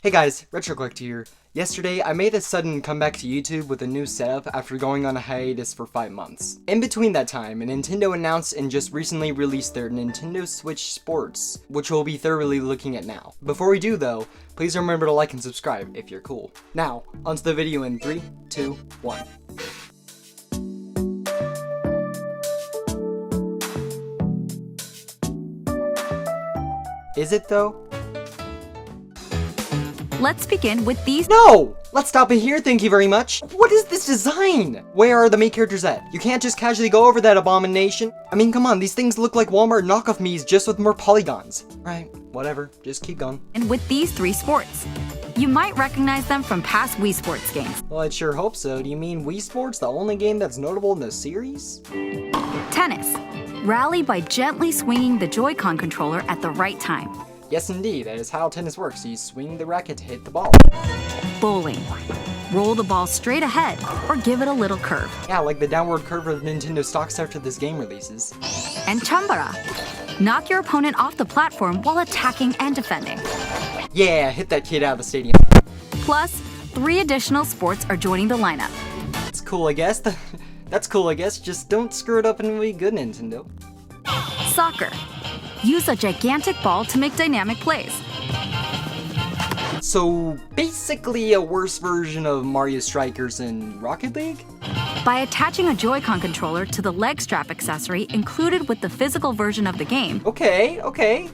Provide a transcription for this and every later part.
Hey guys, RetroClicked here. Yesterday, I made a sudden comeback to YouTube with a new setup after going on a hiatus for 5 months. In between that time, Nintendo announced and just recently released their Nintendo Switch Sports, which we'll be thoroughly looking at now. Before we do though, please remember to like and subscribe if you're cool. Now, onto the video in 3, 2, 1. Is it though? Let's begin with these. No! Let's stop it here, thank you very much. What is this design? Where are the main characters at? You can't just casually go over that abomination. I mean, come on, these things look like Walmart knockoff Miis just with more polygons. Right, whatever, just keep going. And with these 3 sports. You might recognize them from past Wii Sports games. Well, I'd sure hope so. Do you mean Wii Sports, the only game that's notable in the series? Tennis. Rally by gently swinging the Joy-Con controller at the right time. Yes, indeed. That is how tennis works. You swing the racket to hit the ball. Bowling. Roll the ball straight ahead or give it a little curve. Yeah, like the downward curve of Nintendo stocks after this game releases. And Chambara. Knock your opponent off the platform while attacking and defending. Yeah, hit that kid out of the stadium. Plus, 3 additional sports are joining the lineup. That's cool, I guess. That's cool, I guess. Just don't screw it up and be good, Nintendo. Soccer. Use a gigantic ball to make dynamic plays. So, basically a worse version of Mario Strikers in Rocket League? By attaching a Joy-Con controller to the leg strap accessory included with the physical version of the game. Okay,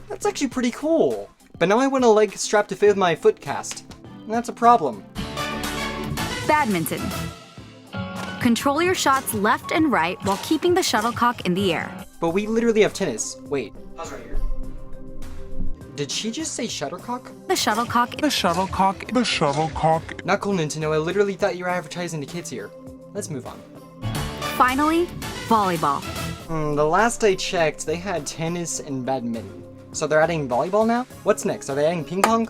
that's actually pretty cool. But now I want a leg strap to fit with my foot cast. And that's a problem. Badminton. Control your shots left and right while keeping the shuttlecock in the air. But we literally have tennis. Wait. Pause right here. Did she just say shuttlecock? The shuttlecock. Not cool, Nintendo. I literally thought you were advertising to kids here. Let's move on. Finally, volleyball. The last I checked, they had tennis and badminton. So they're adding volleyball now? What's next? Are they adding ping pong?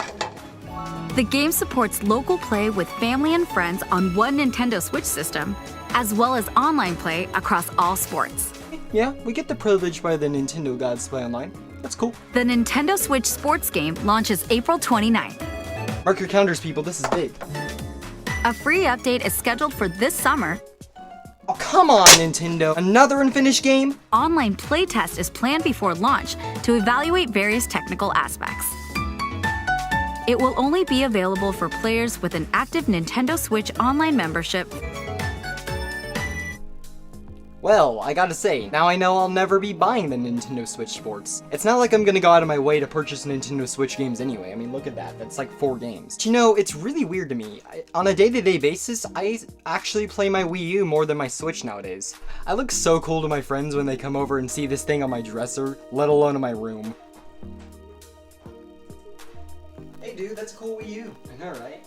The game supports local play with family and friends on one Nintendo Switch system, as well as online play across all sports. Yeah, we get the privilege by the Nintendo gods to play online. That's cool. The Nintendo Switch Sports game launches April 29th. Mark your calendars, people. This is big. A free update is scheduled for this summer. Oh, come on, Nintendo. Another unfinished game? Online playtest is planned before launch to evaluate various technical aspects. It will only be available for players with an active Nintendo Switch Online membership. Well, I gotta say, now I know I'll never be buying the Nintendo Switch Sports. It's not like I'm gonna go out of my way to purchase Nintendo Switch games anyway. I mean, look at that. That's like 4 games. But you know, it's really weird to me. On a day-to-day basis, I actually play my Wii U more than my Switch nowadays. I look so cool to my friends when they come over and see this thing on my dresser, let alone in my room. Hey dude, that's a cool Wii U. I know, right?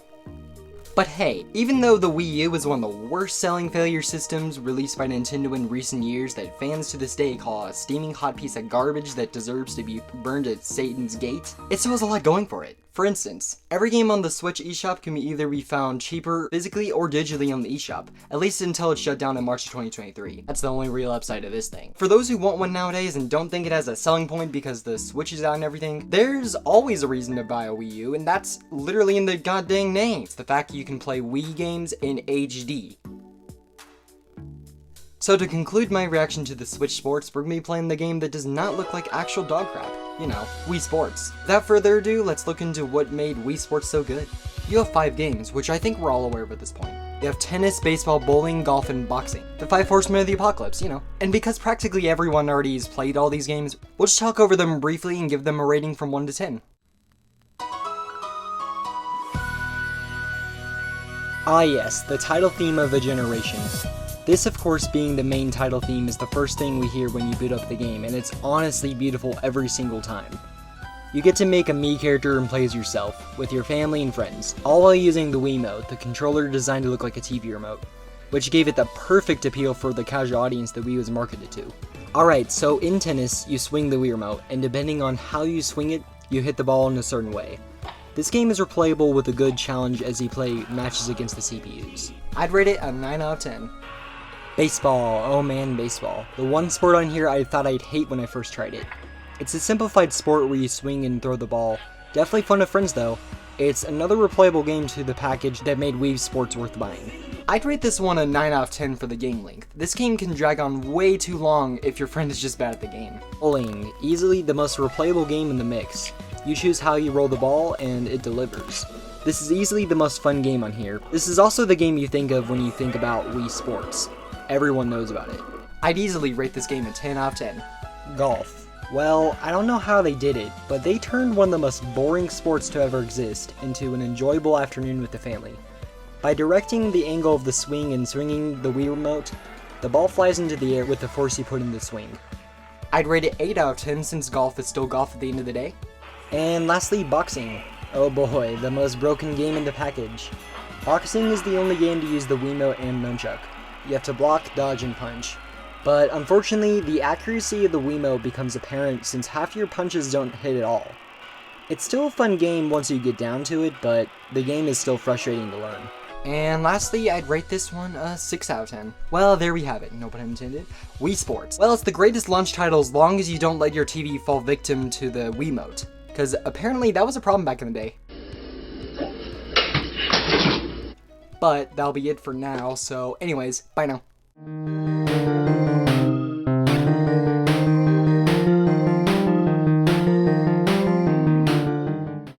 But hey, even though the Wii U is one of the worst selling failure systems released by Nintendo in recent years that fans to this day call a steaming hot piece of garbage that deserves to be burned at Satan's gate, it still has a lot going for it. For instance, every game on the Switch eShop can either be found cheaper physically or digitally on the eShop, at least until it's shut down in March of 2023. That's the only real upside of this thing. For those who want one nowadays and don't think it has a selling point because the Switch is out and everything, there's always a reason to buy a Wii U, and that's literally in the goddamn name. It's the fact that you can play Wii games in HD. So to conclude my reaction to the Switch Sports, we're gonna be playing the game that does not look like actual dog crap. You know, Wii Sports. Without further ado, let's look into what made Wii Sports so good. You have 5 games, which I think we're all aware of at this point. You have tennis, baseball, bowling, golf, and boxing. The 5 horsemen of the apocalypse, you know. And because practically everyone already has played all these games, we'll just talk over them briefly and give them a rating from 1 to 10. Ah yes, the title theme of a generation. This, of course, being the main title theme is the first thing we hear when you boot up the game, and it's honestly beautiful every single time. You get to make a Mii character and play as yourself, with your family and friends, all while using the Wiimote, the controller designed to look like a TV remote, which gave it the perfect appeal for the casual audience that Wii was marketed to. Alright, so in tennis, you swing the Wii remote, and depending on how you swing it, you hit the ball in a certain way. This game is replayable with a good challenge as you play matches against the CPUs. I'd rate it a 9 out of 10. Baseball, oh man, baseball. The one sport on here I thought I'd hate when I first tried it. It's a simplified sport where you swing and throw the ball. Definitely fun with friends though. It's another replayable game to the package that made Wii Sports worth buying. I'd rate this one a 9 out of 10 for the game length. This game can drag on way too long if your friend is just bad at the game. Bowling, easily the most replayable game in the mix. You choose how you roll the ball and it delivers. This is easily the most fun game on here. This is also the game you think of when you think about Wii Sports. Everyone knows about it. I'd easily rate this game a 10 out of 10. Golf. Well, I don't know how they did it, but they turned one of the most boring sports to ever exist into an enjoyable afternoon with the family. By directing the angle of the swing and swinging the Wii remote, the ball flies into the air with the force you put in the swing. I'd rate it 8 out of 10 since golf is still golf at the end of the day. And lastly, boxing. Oh boy, the most broken game in the package. Boxing is the only game to use the Wiimote and nunchuck. You have to block, dodge, and punch. But unfortunately, the accuracy of the Wiimote becomes apparent since half your punches don't hit at all. It's still a fun game once you get down to it, but the game is still frustrating to learn. And lastly, I'd rate this one a 6 out of 10. Well, there we have it, no pun intended. Wii Sports. Well, it's the greatest launch title as long as you don't let your TV fall victim to the Wiimote. Because apparently that was a problem back in the day. But that'll be it for now, so anyways, bye now.